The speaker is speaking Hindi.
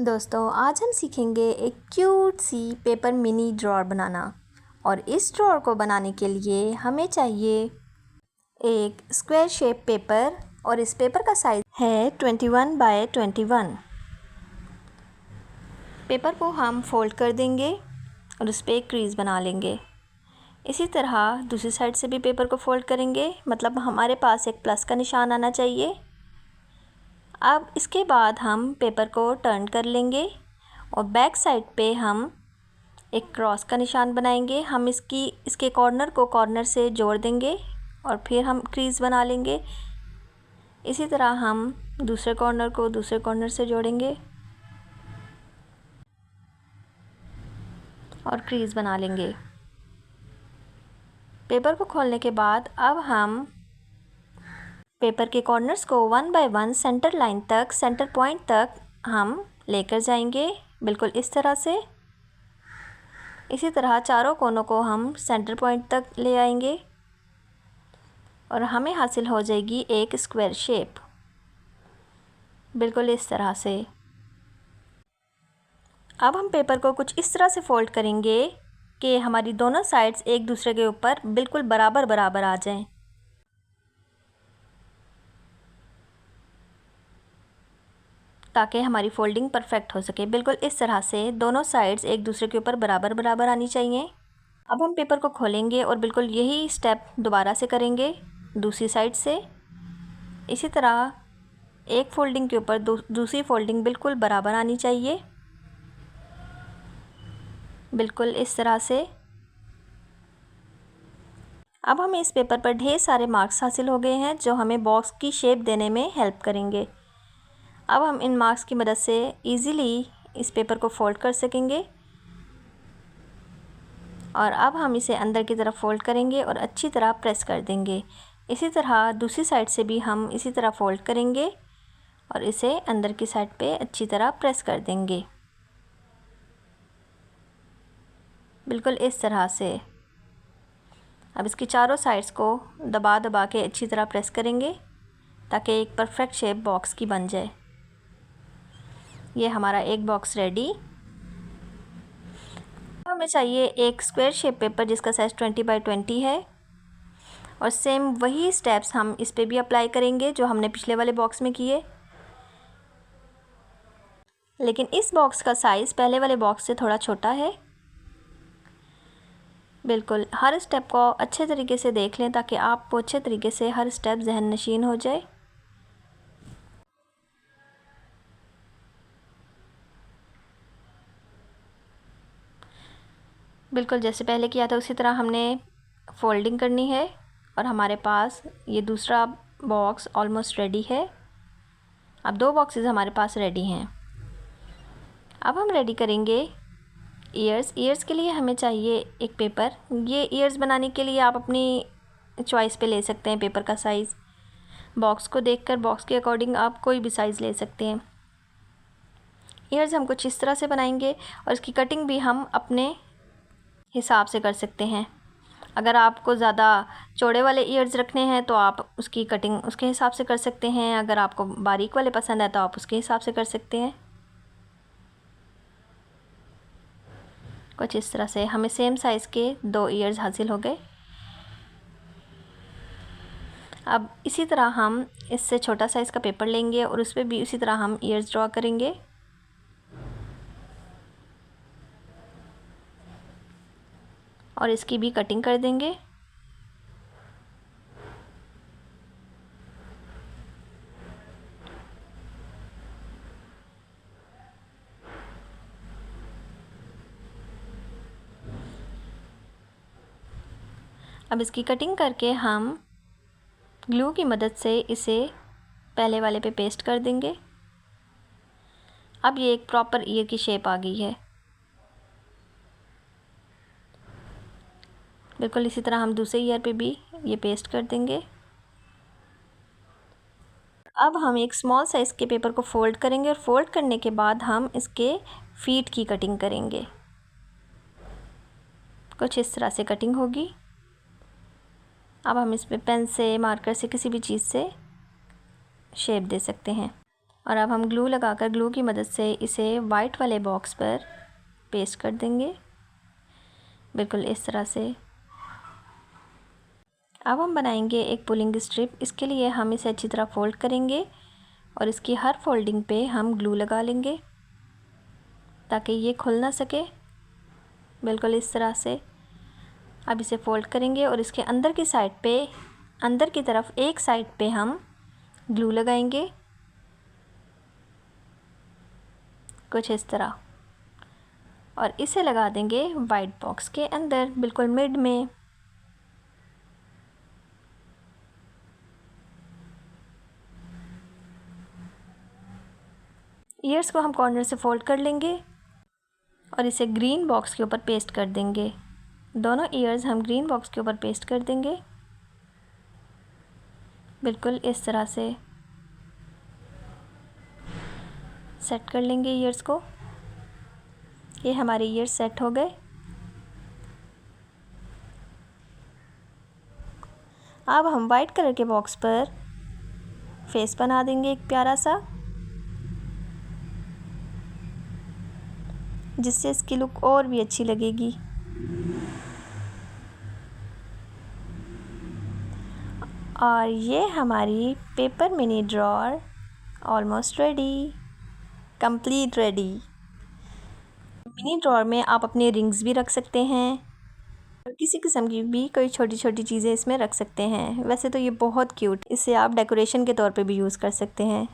दोस्तों आज हम सीखेंगे एक cute C paper mini drawer बनाना। और इस ड्रॉअर को बनाने के लिए हमें चाहिए एक स्क्वायर शेप पेपर और इस पेपर का साइज़ है 21 बाय 21। पेपर को हम फोल्ड कर देंगे और उस पर एक क्रीज़ बना लेंगे। इसी तरह दूसरी साइड से भी पेपर को फोल्ड करेंगे, मतलब हमारे पास एक प्लस का निशान आना चाहिए। अब इसके बाद हम पेपर को टर्न कर लेंगे और बैक साइड पे हम एक क्रॉस का निशान बनाएंगे। हम इसके कॉर्नर को कॉर्नर से जोड़ देंगे और फिर हम क्रीज़ बना लेंगे। इसी तरह हम दूसरे कॉर्नर को दूसरे कॉर्नर से जोड़ेंगे और क्रीज़ बना लेंगे। पेपर को खोलने के बाद अब हम पेपर के कॉर्नर्स को 1 बाय 1 सेंटर लाइन तक, सेंटर पॉइंट तक हम लेकर जाएंगे, बिल्कुल इस तरह से। इसी तरह चारों कोनों को हम सेंटर पॉइंट तक ले आएंगे और हमें हासिल हो जाएगी एक स्क्वायर शेप, बिल्कुल इस तरह से। अब हम पेपर को कुछ इस तरह से फोल्ड करेंगे कि हमारी दोनों साइड्स एक दूसरे के ऊपर बिल्कुल बराबर बराबर आ जाएं। ताकि हमारी फोल्डिंग परफेक्ट हो सके, बिल्कुल इस तरह से दोनों साइड्स एक दूसरे के ऊपर बराबर बराबर आनी चाहिए। अब हम पेपर को खोलेंगे और बिल्कुल यही स्टेप दोबारा से करेंगे दूसरी साइड से। इसी तरह एक फोल्डिंग के ऊपर दूसरी फोल्डिंग बिल्कुल बराबर आनी चाहिए, बिल्कुल इस तरह से। अब हमें इस पेपर पर ढेर सारे मार्क्स हासिल हो गए हैं जो हमें बॉक्स की शेप देने में हेल्प करेंगे। अब हम इन मार्क्स की मदद से इजीली इस पेपर को फोल्ड कर सकेंगे और अब हम इसे अंदर की तरफ फोल्ड करेंगे और अच्छी तरह प्रेस कर देंगे। इसी तरह दूसरी साइड से भी हम इसी तरह फोल्ड करेंगे और इसे अंदर की साइड पे अच्छी तरह प्रेस कर देंगे, बिल्कुल इस तरह से। अब इसकी चारों साइड्स को दबा दबा के अच्छी तरह प्रेस करेंगे ताकि एक परफेक्ट शेप बॉक्स की बन जाए। ये हमारा एक बॉक्स रेडी। हमें चाहिए एक स्क्वायर शेप पेपर जिसका साइज़ 20 बाय 20 है और सेम वही स्टेप्स हम इस पे भी अप्लाई करेंगे जो हमने पिछले वाले बॉक्स में किए, लेकिन इस बॉक्स का साइज़ पहले वाले बॉक्स से थोड़ा छोटा है। बिल्कुल हर स्टेप को अच्छे तरीके से देख लें ताकि आपको अच्छे तरीके से हर स्टेप जहन नशीन हो जाए। बिल्कुल जैसे पहले किया था उसी तरह हमने फोल्डिंग करनी है और हमारे पास ये दूसरा बॉक्स ऑलमोस्ट रेडी है। अब दो बॉक्सेस हमारे पास रेडी हैं। अब हम रेडी करेंगे ईयर्स के लिए हमें चाहिए एक पेपर। ये ईयर्स बनाने के लिए आप अपनी चॉइस पे ले सकते हैं पेपर का साइज़। बॉक्स को देखकर बॉक्स के अकॉर्डिंग आप कोई भी साइज़ ले सकते हैं। ईयर्स हम कुछ इस तरह से बनाएंगे और इसकी कटिंग भी हम अपने हिसाब से कर सकते हैं। अगर आपको ज़्यादा चौड़े वाले ईयर्स रखने हैं तो आप उसकी कटिंग उसके हिसाब से कर सकते हैं। अगर आपको बारीक वाले पसंद है तो आप उसके हिसाब से कर सकते हैं। कुछ इस तरह से हमें सेम साइज़ के दो ईयर्स हासिल हो गए। अब इसी तरह हम इससे छोटा साइज़ का पेपर लेंगे और उस पर भी उसी तरह हम ईयर्स ड्रॉ करेंगे। और इसकी भी कटिंग कर देंगे। अब इसकी कटिंग करके हम ग्लू की मदद से इसे पहले वाले पे पेस्ट कर देंगे। अब ये एक प्रॉपर ईयर की शेप आ गई है। बिल्कुल इसी तरह हम दूसरे ईयर पे भी ये पेस्ट कर देंगे। अब हम एक स्मॉल साइज़ के पेपर को फोल्ड करेंगे और फोल्ड करने के बाद हम इसके फीट की कटिंग करेंगे। कुछ इस तरह से कटिंग होगी। अब हम इस पे पेन से, मार्कर से, किसी भी चीज़ से शेप दे सकते हैं। और अब हम ग्लू लगाकर ग्लू की मदद से इसे वाइट वाले बॉक्स पर पेस्ट कर देंगे, बिल्कुल इस तरह से। अब हम बनाएंगे एक पुलिंग स्ट्रिप। इसके लिए हम इसे अच्छी तरह फोल्ड करेंगे और इसकी हर फोल्डिंग पे हम ग्लू लगा लेंगे ताकि ये खुल ना सके, बिल्कुल इस तरह से। अब इसे फोल्ड करेंगे और इसके अंदर की साइड पे, अंदर की तरफ एक साइड पे हम ग्लू लगाएंगे कुछ इस तरह, और इसे लगा देंगे वाइट बॉक्स के अंदर बिल्कुल मिड में। ईयर्स को हम कॉर्नर से फोल्ड कर लेंगे और इसे ग्रीन बॉक्स के ऊपर पेस्ट कर देंगे। दोनों ईयर्स हम ग्रीन बॉक्स के ऊपर पेस्ट कर देंगे बिल्कुल इस तरह से। सेट कर लेंगे ईयर्स को। ये हमारे ईयर्स सेट हो गए। अब हम वाइट कलर के बॉक्स पर फेस बना देंगे एक प्यारा सा, जिससे इसकी लुक और भी अच्छी लगेगी। और ये हमारी paper mini drawer almost ready, complete ready. Mini drawer में आप अपने रिंग्स भी रख सकते हैं और किसी किस्म की भी कोई छोटी छोटी चीज़ें इसमें रख सकते हैं। वैसे तो ये बहुत क्यूट, इसे आप डेकोरेशन के तौर पे भी यूज़ कर सकते हैं।